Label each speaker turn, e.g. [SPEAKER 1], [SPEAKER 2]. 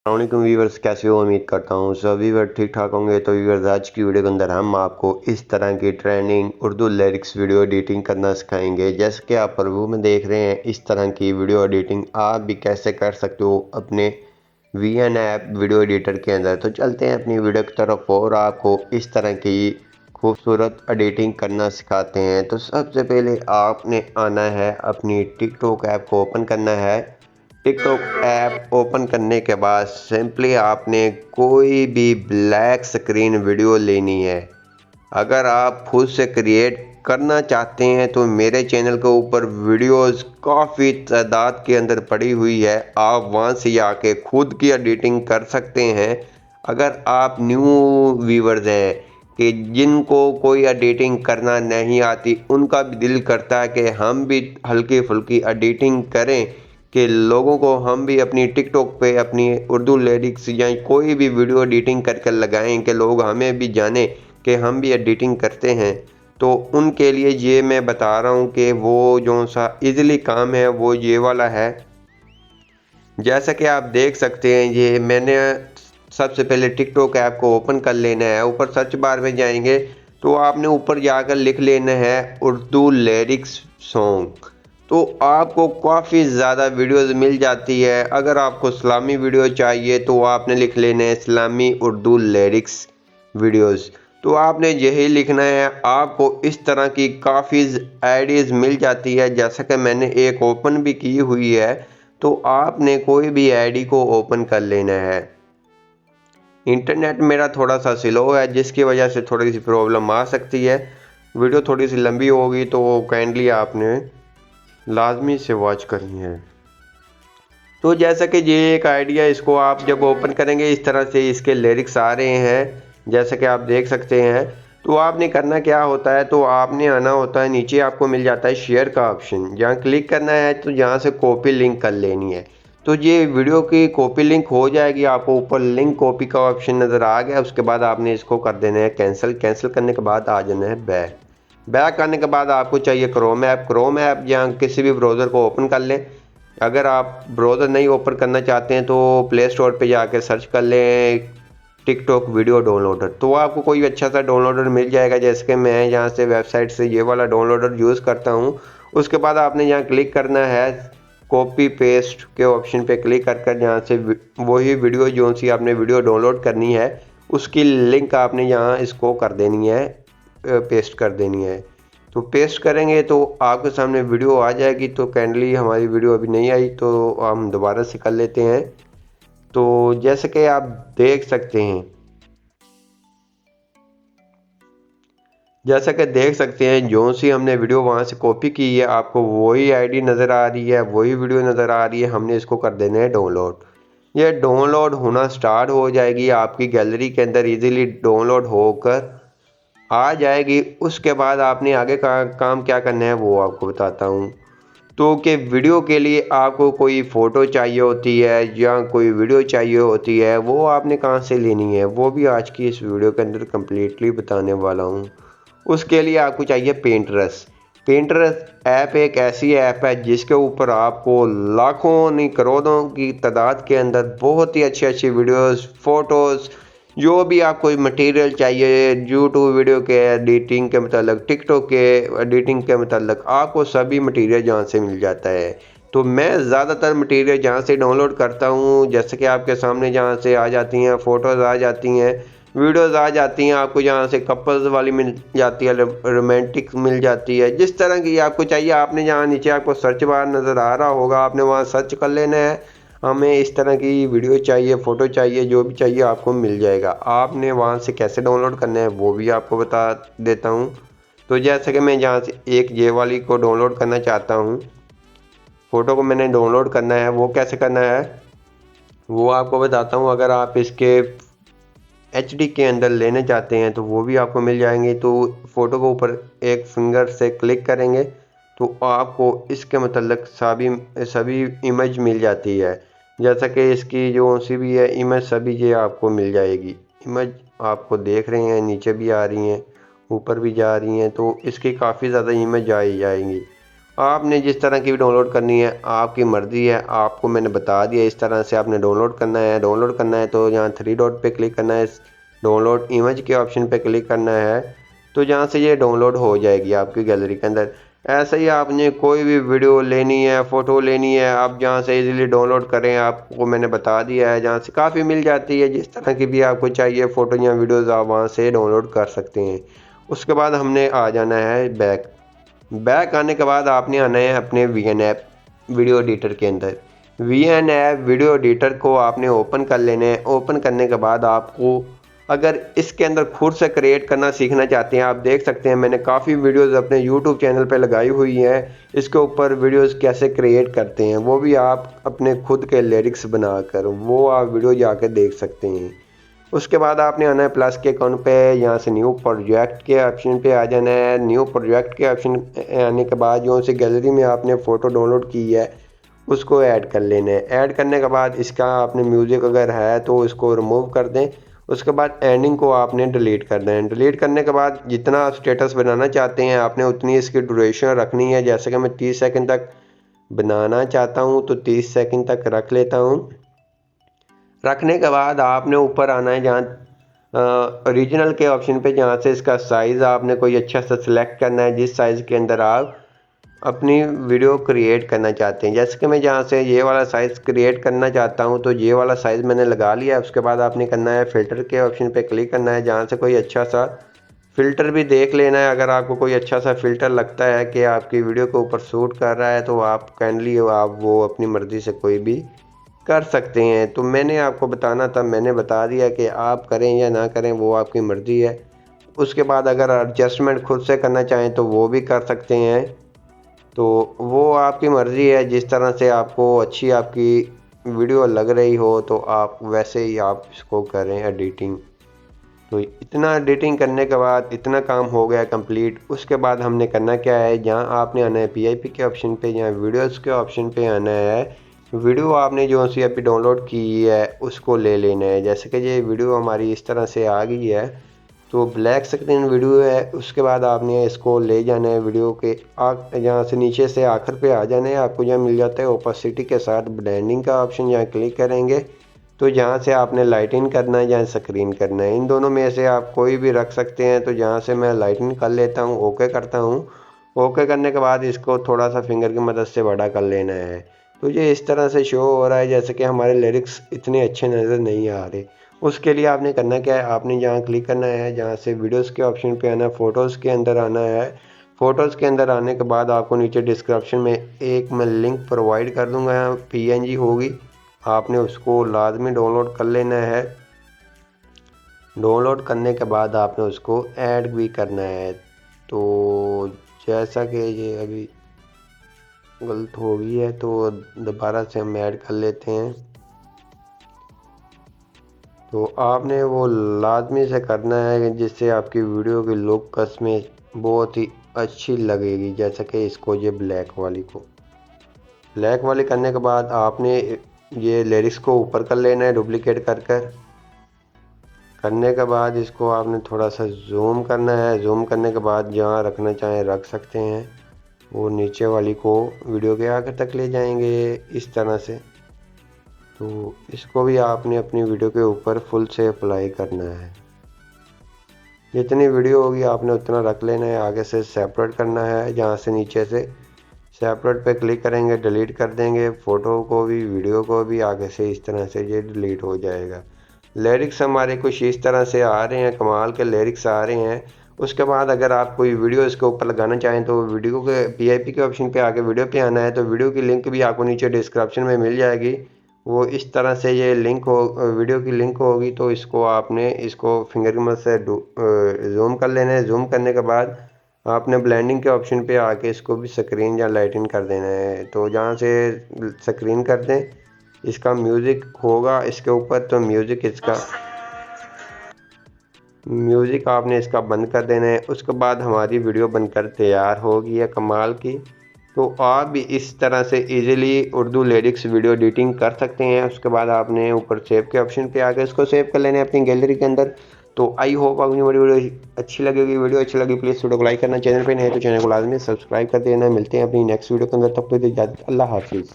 [SPEAKER 1] अस्सलामुअलैकुम व्यूवर्स, कैसे हो? उम्मीद करता हूँ सभी व्यूवर ठीक ठाक होंगे। तो व्यूवर्स, आज की वीडियो के अंदर हम आपको इस तरह की trending Urdu lyrics video editing करना सिखाएंगे। जैसे कि आप प्रीव्यू में देख रहे हैं, इस तरह की वीडियो एडिटिंग आप भी कैसे कर सकते हो अपने वीएन ऐप वीडियो एडिटर के अंदर। तो चलते हैं अपनी वीडियो की तरफ और आपको इस तरह की खूबसूरत एडिटिंग करना सिखाते हैं। तो सबसे पहले आपने आना है, अपनी टिकटॉक ऐप को ओपन करना है। टिकटॉक ऐप ओपन करने के बाद सिंपली आपने कोई भी ब्लैक स्क्रीन वीडियो लेनी है। अगर आप खुद से क्रिएट करना चाहते हैं तो मेरे चैनल के ऊपर वीडियोस काफ़ी तादाद के अंदर पड़ी हुई है, आप वहां से आके खुद की एडिटिंग कर सकते हैं। अगर आप न्यू व्यूवर्स हैं कि जिनको कोई एडिटिंग करना नहीं आती, उनका भी दिल करता है कि हम भी हल्की फुल्की एडिटिंग करें, कि लोगों को हम भी अपनी टिकटॉक पे अपनी उर्दू लिरिक्स या कोई भी वीडियो एडिटिंग करके लगाएं कि लोग हमें भी जाने कि हम भी एडिटिंग करते हैं। तो उनके लिए ये मैं बता रहा हूँ कि वो जो सा इजीली काम है वो ये वाला है। जैसा कि आप देख सकते हैं, ये मैंने सबसे पहले टिकटॉक ऐप को ओपन कर लेना है। ऊपर सर्च बार में जाएंगे तो आपने ऊपर जाकर लिख लेना है उर्दू लिरिक्स सॉन्ग। तो आपको काफ़ी ज़्यादा वीडियोस मिल जाती है। अगर आपको इस्लामी वीडियो चाहिए तो आपने लिख लेना है इस्लामी उर्दू लिरिक्स वीडियोस। तो आपने यही लिखना है। आपको इस तरह की काफ़ी आइडियाज़ मिल जाती है। जैसा कि मैंने एक ओपन भी की हुई है, तो आपने कोई भी आईडी को ओपन कर लेना है। इंटरनेट मेरा थोड़ा सा स्लो है, जिसकी वजह से थोड़ी सी प्रॉब्लम आ सकती है। वीडियो थोड़ी सी लंबी होगी तो काइंडली आपने लाजमी से वॉच करनी है। तो जैसा कि ये एक आइडिया, इसको आप जब ओपन करेंगे इस तरह से इसके लिरिक्स आ रहे हैं, जैसा कि आप देख सकते हैं। तो आपने करना क्या होता है, तो आपने आना होता है, नीचे आपको मिल जाता है शेयर का ऑप्शन, जहाँ क्लिक करना है। तो यहाँ से कॉपी लिंक कर लेनी है। तो ये वीडियो की कॉपी लिंक हो जाएगी। आपको ऊपर लिंक कॉपी का ऑप्शन नज़र आ गया। उसके बाद आपने इसको कर देना है कैंसिल। कैंसिल करने के बाद आ जाना है बैक। बैक आने के बाद आपको चाहिए क्रोम ऐप। क्रोम ऐप या किसी भी ब्राउज़र को ओपन कर लें। अगर आप ब्राउज़र नहीं ओपन करना चाहते हैं तो प्ले स्टोर पे जाकर सर्च कर लें टिकटॉक वीडियो डाउनलोडर। तो आपको कोई अच्छा सा डाउनलोडर मिल जाएगा। जैसे कि मैं यहाँ से वेबसाइट से ये वाला डाउनलोडर यूज़ करता हूँ। उसके बाद आपने यहाँ क्लिक करना है, कॉपी पेस्ट के ऑप्शन पे क्लिक कर कर यहाँ से वही वीडियो जो सी आपने वीडियो डाउनलोड करनी है उसकी लिंक आपने यहाँ इसको कर देनी है, पेस्ट कर देनी है। तो पेस्ट करेंगे तो आपके सामने वीडियो आ जाएगी। तो काइंडली हमारी वीडियो अभी नहीं आई तो हम दोबारा से कर लेते हैं। तो जैसे कि आप देख सकते हैं, जो सी हमने वीडियो वहाँ से कॉपी की है, आपको वही आईडी नज़र आ रही है, वही वीडियो नज़र आ रही है। हमने इसको कर देना है डाउनलोड। ये डाउनलोड होना स्टार्ट हो जाएगी आपकी गैलरी के अंदर, इजीली डाउनलोड होकर आ जाएगी। उसके बाद आपने आगे का काम क्या करना है वो आपको बताता हूँ। तो कि वीडियो के लिए आपको कोई फ़ोटो चाहिए होती है या कोई वीडियो चाहिए होती है, वो आपने कहाँ से लेनी है वो भी आज की इस वीडियो के अंदर कम्प्लीटली बताने वाला हूँ। उसके लिए आपको चाहिए पेंटरस। पेंटरस ऐप एक ऐसी ऐप है जिसके ऊपर आपको लाखों नहीं करोड़ों की तादाद के अंदर बहुत ही अच्छी अच्छी वीडियोस, फोटोज़, जो भी आपको मटेरियल चाहिए यूट्यूब वीडियो के एडिटिंग के मतलब, टिकटॉक के एडिटिंग के मतलब, आपको सभी मटेरियल जहाँ से मिल जाता है। तो मैं ज़्यादातर मटेरियल जहाँ से डाउनलोड करता हूँ, जैसे कि आपके सामने जहाँ से आ जाती हैं फ़ोटोज़, आ जाती हैं वीडियोज़, आ जाती हैं आपको जहाँ से कपल्स वाली मिल जाती है, रोमांटिक मिल जाती है, जिस तरह की आपको चाहिए। आपने जहाँ नीचे आपको सर्च बार नज़र आ रहा होगा, आपने वहाँ सर्च कर लेना है, हमें इस तरह की वीडियो चाहिए, फ़ोटो चाहिए, जो भी चाहिए आपको मिल जाएगा। आपने वहाँ से कैसे डाउनलोड करना है वो भी आपको बता देता हूँ। तो जैसे कि मैं जहाँ से एक ये वाली को डाउनलोड करना चाहता हूँ, फ़ोटो को मैंने डाउनलोड करना है, वो कैसे करना है वो आपको बताता हूँ। अगर आप इसके एचडी के अंदर लेने चाहते हैं तो वो भी आपको मिल जाएंगे। तो फ़ोटो को ऊपर एक फिंगर से क्लिक करेंगे तो आपको इसके मतलब सभी सभी इमेज मिल जाती है। जैसा कि इसकी जो सी भी है इमेज, सभी ये आपको मिल जाएगी। इमेज आपको देख रहे हैं, नीचे भी आ रही हैं, ऊपर भी जा रही हैं। तो इसकी काफ़ी ज़्यादा इमेज आई जाएंगी। आपने जिस तरह की भी डाउनलोड करनी है आपकी मर्ज़ी है, आपको मैंने बता दिया इस तरह से आपने डाउनलोड करना है। डाउनलोड करना है तो यहाँ 3 डॉट पे क्लिक करना है, डाउनलोड इमेज के ऑप्शन पे क्लिक करना है, तो जहाँ से ये डाउनलोड हो जाएगी आपकी गैलरी के अंदर। ऐसे ही आपने कोई भी वीडियो लेनी है, फ़ोटो लेनी है, आप जहाँ से इजीली डाउनलोड करें आपको मैंने बता दिया है, जहाँ से काफ़ी मिल जाती है। जिस तरह की भी आपको चाहिए फ़ोटो या वीडियोज़ आप वहाँ से डाउनलोड कर सकते हैं। उसके बाद हमने आ जाना है बैक आने के बाद आपने आना है अपने वीएन ऐप वीडियो एडिटर के अंदर। वीएन ऐप वीडियो एडिटर को आपने ओपन कर लेना है। ओपन करने के बाद आपको अगर इसके अंदर खुद से क्रिएट करना सीखना चाहते हैं, आप देख सकते हैं मैंने काफ़ी वीडियोस अपने यूट्यूब चैनल पे लगाई हुई हैं। इसके ऊपर वीडियोस कैसे क्रिएट करते हैं वो भी आप अपने खुद के लिरिक्स बनाकर वो आप वीडियो जाकर देख सकते हैं। उसके बाद आपने आना है प्लस के अकाउंट पे, यहाँ से न्यू प्रोजेक्ट के ऑप्शन पे आ जाना है। न्यू प्रोजेक्ट के ऑप्शन आने के बाद जो से गैलरी में आपने फ़ोटो डाउनलोड की है उसको ऐड कर लेना है। ऐड करने के बाद इसका आपने म्यूज़िक अगर है तो इसको रिमूव कर दें। उसके बाद एंडिंग को आपने डिलीट कर दें। डिलीट करने के बाद जितना आप स्टेटस बनाना चाहते हैं आपने उतनी इसकी ड्यूरेशन रखनी है। जैसे कि मैं 30 सेकंड तक बनाना चाहता हूँ तो 30 सेकंड तक रख लेता हूँ। रखने के बाद आपने ऊपर आना है जहाँ ओरिजिनल के ऑप्शन पे, जहाँ से इसका साइज़ आपने कोई अच्छा सा सिलेक्ट करना है जिस साइज़ के अंदर आप अपनी वीडियो क्रिएट करना चाहते हैं। जैसे कि मैं जहाँ से ये वाला साइज़ क्रिएट करना चाहता हूँ तो ये वाला साइज़ मैंने लगा लिया है। उसके बाद आपने करना है फ़िल्टर के ऑप्शन पे क्लिक करना है, जहाँ से कोई अच्छा सा फ़िल्टर भी देख लेना है। अगर आपको कोई अच्छा सा फ़िल्टर लगता है कि आपकी वीडियो के ऊपर सूट कर रहा है तो आप काइंडली आप वो अपनी मर्ज़ी से कोई भी कर सकते हैं। तो मैंने आपको बताना था, मैंने बता दिया कि आप करें या ना करें वो आपकी मर्ज़ी है। उसके बाद अगर एडजस्टमेंट खुद से करना चाहें तो वो भी कर सकते हैं, तो वो आपकी मर्ज़ी है। जिस तरह से आपको अच्छी आपकी वीडियो लग रही हो तो आप वैसे ही आप इसको करें एडिटिंग। तो इतना एडिटिंग करने के बाद इतना काम हो गया कंप्लीट। उसके बाद हमने करना क्या है, जहाँ आपने आना है पीआईपी के ऑप्शन पे, यहाँ वीडियोज़ के ऑप्शन पे आना है। वीडियो आपने जो सी अभी डाउनलोड की है उसको ले लेना है। जैसे कि ये वीडियो हमारी इस तरह से आ गई है, तो ब्लैक स्क्रीन वीडियो है। उसके बाद आपने इसको ले जाना है वीडियो के यहाँ से नीचे से आखिर पे आ जाना है। आपको यहाँ मिल जाता है ओपेसिटी के साथ ब्लेंडिंग का ऑप्शन, यहाँ क्लिक करेंगे तो जहाँ से आपने लाइटिंग करना है या स्क्रीन करना है, इन दोनों में से आप कोई भी रख सकते हैं। तो जहाँ से मैं लाइटिंग कर लेता हूँ, ओके करता हूँ। ओके करने के बाद इसको थोड़ा सा फिंगर की मदद से बड़ा कर लेना है। तो ये इस तरह से शो हो रहा है जैसे कि हमारे लिरिक्स इतने अच्छे नज़र नहीं आ रहे। उसके लिए आपने करना क्या है, आपने जहाँ क्लिक करना है, जहाँ से वीडियोस के ऑप्शन पे आना है, फ़ोटोज़ के अंदर आना है। फ़ोटोज़ के अंदर आने के बाद आपको नीचे डिस्क्रिप्शन में एक मैं लिंक प्रोवाइड कर दूँगा, पीएनजी होगी, आपने उसको लाजमी डाउनलोड कर लेना है। डाउनलोड करने के बाद आपने उसको ऐड भी करना है। तो जैसा कि ये अभी गलत हो गई है तो दोबारा से हम ऐड कर लेते हैं। तो आपने वो लाजमी से करना है जिससे आपकी वीडियो की लुक में बहुत ही अच्छी लगेगी। जैसा कि इसको ये ब्लैक वाली करने के बाद आपने ये लिरिक्स को ऊपर कर लेना है डुप्लीकेट करने के बाद इसको आपने थोड़ा सा जूम करना है। जूम करने के बाद जहाँ रखना चाहें रख सकते हैं। वो नीचे वाली को वीडियो के आगे तक ले जाएंगे इस तरह से। तो इसको भी आपने अपनी वीडियो के ऊपर फुल से अप्लाई करना है। जितनी वीडियो होगी आपने उतना रख लेना है। आगे से सेपरेट करना है, जहाँ से नीचे से सेपरेट पे क्लिक करेंगे, डिलीट कर देंगे फ़ोटो को भी वीडियो को भी। आगे से इस तरह से ये डिलीट हो जाएगा। लिरिक्स हमारे कुछ इस तरह से आ रहे हैं, कमाल के लिरिक्स आ रहे हैं। उसके बाद अगर आप कोई वीडियो इसके ऊपर लगाना चाहें तो वीडियो के पीआईपी के ऑप्शन पे आके वीडियो पे आना है। तो वीडियो की लिंक भी आपको नीचे डिस्क्रिप्शन में मिल जाएगी। वो इस तरह से ये लिंक हो, वीडियो की लिंक होगी। तो इसको आपने इसको फिंगर की मदद से जूम कर लेना है। जूम करने के बाद आपने ब्लेंडिंग के ऑप्शन पे आके इसको भी स्क्रीन या लाइटिंग कर देना है। तो जहाँ से स्क्रीन कर दें, इसका म्यूज़िक होगा इसके ऊपर, तो म्यूज़िक आपने इसका बंद कर देना है। उसके बाद हमारी वीडियो बनकर तैयार होगी है कमाल की। तो आप भी इस तरह से easily Urdu lyrics video editing कर सकते हैं। उसके बाद आपने ऊपर सेव के ऑप्शन पे आकर इसको सेव कर लेना है अपनी गैलरी के अंदर। तो आई होप आपको मेरी वीडियो अच्छी लगेगी। वीडियो अच्छी लगी प्लीज़ वीडियो को लाइक करना, चैनल पे नए तो चैनल को लाजमी सब्सक्राइब कर देना। मिलते हैं अपनी नेक्स्ट वीडियो के अंदर, तब तक इजाज़त, अल्लाह हाफिज़।